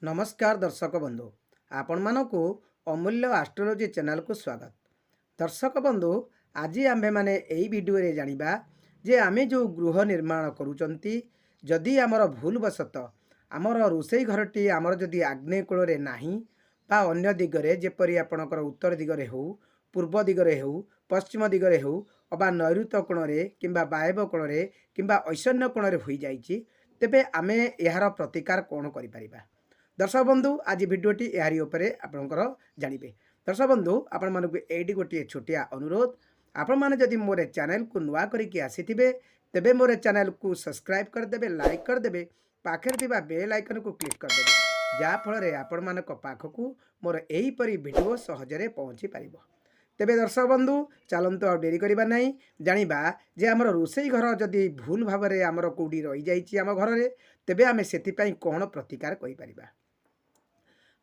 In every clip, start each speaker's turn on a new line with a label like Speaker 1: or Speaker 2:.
Speaker 1: नमस्कार दर्शक बंधु आपण मानकु अमूल्य एस्ट्रोलॉजी चैनल को स्वागत। दर्शक बंधु आज आम्भे माने एई वीडियो रे जानिबा जे आमे जो गृह निर्माण करूचंती जदि आमर भूलवशत आमर रोषेई घरटी आमर जदि आग्नेय कोण रे नाही बा अन्य दिगरे जेपरि आपणकर उत्तर दिगरे हो पूर्व दिगरे हो पश्चिम दिगरे हो अबा नैऋत्य कोण रे किंबा वायव्य कोण रे किंबा ईशान्य कोण रे होई जाईची तेबे आमे एहार प्रतिकार कोन करि परिबा। दर्शक बंधु आज भिडटी यारी उपरे आपणकर जानिबे। दर्शक बंधु आपण मानकु एडी गोटे छोटिया अनुरोध आपण माने जदि मोर चैनल को नुआ करिके आसीथिबे तेबे मोर चैनल को सब्सक्राइब कर देबे, लाइक कर देबे, पाखर थिबा बेल आइकन को क्लिक कर देबे जा फल रे आपण मानक पाखकु मोर एही परी वीडियो सहजरे पहुंची परिबो। तेबे दर्शक बंधु चलंतु आ डेरी करिबा नहीं जानिबा जे हमर रोषेई घर जदि भूल भाव रे हमर कोडी रही जाईची हम घर रे तेबे आमे सेति पई कोन प्रतिकार करि परिबा।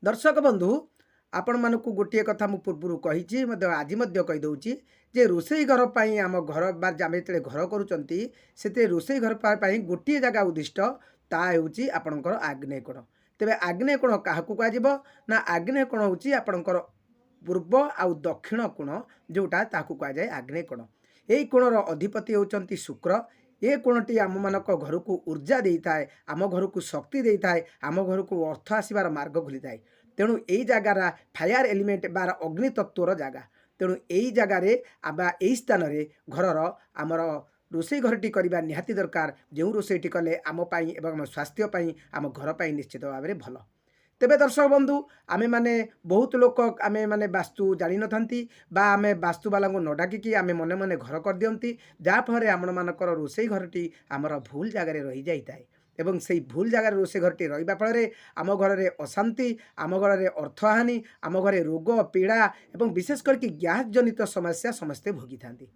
Speaker 1: दर्शक बंधु आपण मानकु गोटे कथा मु पूर्व कही आज कही दौची जे रोषेई घर पर आम घर बा आम जो घर करुँच से रोषेई घर पर गोटे जगह उद्दिष्ट ताऊँगी आपणकर आग्नेय कोण। तेबे आग्नेय कोण क्या कह ना आग्नेय कोण हूँ आपणकर पूर्व आउ दक्षिण कोण जोटा ताकू कहुए आग्नेय कोण। यही कोणर अधिपति होती शुक्र। ये कोणटी आम मानक घर को ऊर्जा दे थाए, आम घर को शक्ति दे थाए, आम घर को अर्थ आसबार मार्ग खुली थाए। तेणु यही जगार फायर एलिमेंट बार अग्नि तत्वर जगह। तेणु यही जगार यही स्थान रे घरर आमर रोषेई घरटी करवा निहाती दरकार। जो रोषेईटी कले आम पाई एवं आम स्वास्थ्य पाई आम घर पाई निश्चित भाव में भल। तेबे दर्शक बंधु आमे माने बहुत लोक आमे माने वास्तु जानी न थांती बा आमे वास्तु वाला को न डाकिकी आमे मने मने घर कर दियंती जा फल आम मानकर रोषेई घरटी आमर भूल जगार रही जाई थाए एवं से भूल जगार रोषेई घरटी रहिबा फल आम घर में अशांति, आम घर में अर्थहानि, आम घरे रोग पीड़ा एवं विशेष करके गैस जनित समस्या समस्ते भोगी थांती।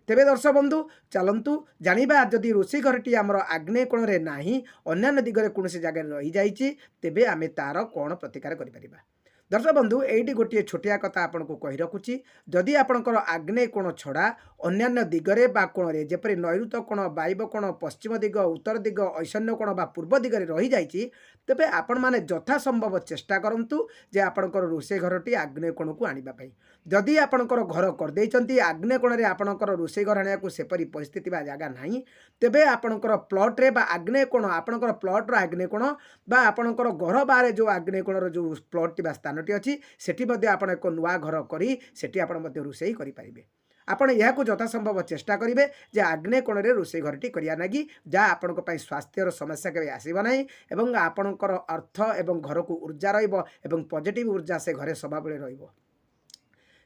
Speaker 1: तेबे दर्शक बंधु चलंतु जानिबा जदि रोषेई घरटी आमर आग्नेय कोण रे नाही अन्य दिगरे कौन जगह रही जाइए तेबे आमे तार कौन प्रतिकार करि परिबा। दर्शक बंधु एटी गोटे छोटिया कथा आपन को कहि रखुची जदि आपणकर आग्नेय कोण छड़ा अन्यान्य दिगरे बा कोणरे जेपरि नैऋत्य कोण, वायव्य कोण, पश्चिम दिग, उत्तर दिग, ईशान्य कोण बा पूर्व दिगरे रही जाइए तेबे आपण माने यथा संभव चेष्टा करंतु जे आपणकर रोषेई घरटी आग्नेय कोण को आनिबा पई। जदि आपणकर घर कर देइचंती आग्नेय कोण रे आपणकर रोषेई घर आनिया को सेपरि परिस्थिति बा जागा नाही तेबे आपणकर प्लॉट रे बा आग्नेय कोण आपणकर प्लॉट रो आग्नेय कोण बा आपणकर घर बारे जो आग्नेय कोण रो जो प्लॉट बा स्थानटी अछि सेठी मध्ये आपण एक नुआ घर करी सेठी आपण मध्ये रोषेई करि परिबे। आपण यह को यथा संभव चेष्टा करिवे जे आग्नेय कोण रे रोषेई घरटी करिया नागी जा आपणक पई स्वास्थ्यर समस्या केबे आसीबा नाही एवं आपणकर अर्थ एवं घर को ऊर्जा रहिबो एवं पॉजिटिव ऊर्जा से घरे सदा बेले रहिबो।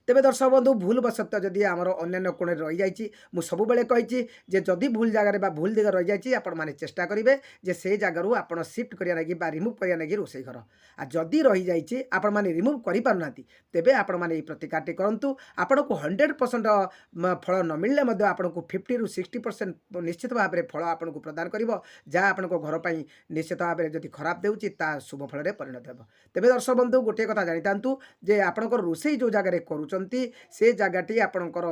Speaker 1: तेबे दर्शक बंधु भूलवशत जदि आमर अन्य कोण रही जाइए मु सब बेले कही जे जदि भूल जगार भूल दिग रही जाइए आपण माने चेष्टा करेंगे जे से जगार आपण शिफ्ट करिया नागी बा रिमूव करिया नागी रोषेई घर आ जदि रही जाइए आपण माने रिमूव करि पारु नांती तेबे आपण माने ए प्रतिकारटी करंतु। आपण को 100% फल न मिलले मध्ये आपण को 50 रु 60% निश्चित भाव में फल आपण को प्रदान करिवो जा आपण को घर पई निश्चित भाव में जदि खराब देउची ता शुभ फल रे परिणत हेबो। तेबे दर्शक बंधु गोटे कथा जानि तांतु जे आपण को रोषेई जो जगार करू से जगहटी आपणकर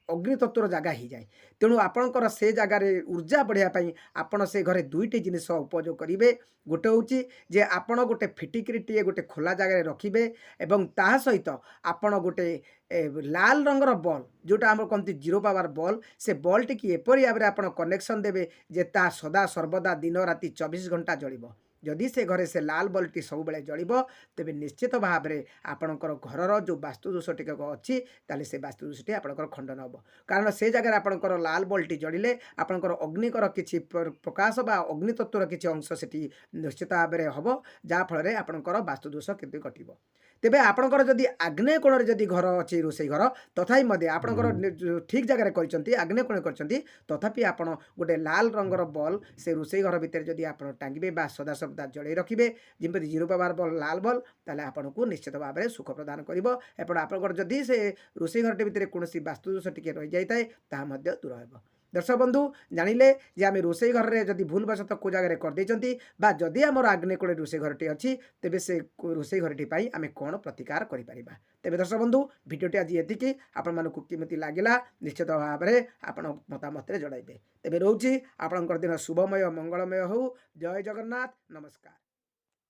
Speaker 1: अग्नितत्वर जगह ही जाए। तेणु आपणकर से जगार ऊर्जा बढ़ापी आपण से घरे दुईटी जिनिस उपयोग करेंगे। गोटे हूँ जे आपण गोटे फिटिकिरीटे गोटे खोला जगह रखिए एवं ता सहित आपण गोटे लाल रंगर बॉल जोटा आम कहते जीरो पावर बॉल से बॉल टी एपरी भाव में आप कनेक्शन देवे जे ता सदा सर्वदा दिन राति 24 घंटा जलिब। जदि से घरे से लाल बल्टी सब बेले जलिब तेबे निश्चित भाव में आपणकर घरर जो वास्तुदोष टिक अच्छी ताले से वास्तुदोषटी आपणकर खंडन हम कारण से जगह आपणकर लाल बल्टी जलिले आपणकर अग्निकर किछि प्रकाश बा अग्नितत्वर किछि अंश सेठी निश्चित भाव में हम जहाँफल आपणकर वास्तुदोष केते कटिब। तेबे आपणकर जदि आग्नेय कोण जदि घर अच्छी रोषेई घर तथापि मध्य आपणकर ठीक जगह कर आग्नेय कोण कर तथापि आपण गोटे लाल रंगर बॉल से रोषेई घर भितर जदि आप टांगे बा सदा सदा जड़े रखिए जमी जीरो पावर बॉल लाल बॉल ताले आपन को निश्चित भाव में सुख प्रदान करिवो। एपण आपणकर जदि से रोषेई घरटे भितर कौन वास्तुदोष टिके रही जाए ता मध्य दूर हेबो। दर्शक बंधु जानिले जे आम रोषेई घर में जदि भूलवशत को जगह करदे बा जदि आमर आग्नेय कोण रोषेई घरटी अच्छी तेबे से रोषेई घरटी पाई आमे कौन प्रतिकार करि परिबा। तेबे दर्शक बंधु भिडियोटी आज एतिकी आपण मानकु केमिति लागिला निश्चित भाव में आपण मतामत जणाइबे। तेबे रोची आपणकर दिन शुभमय मंगलमय हो। जय जगन्नाथ। नमस्कार।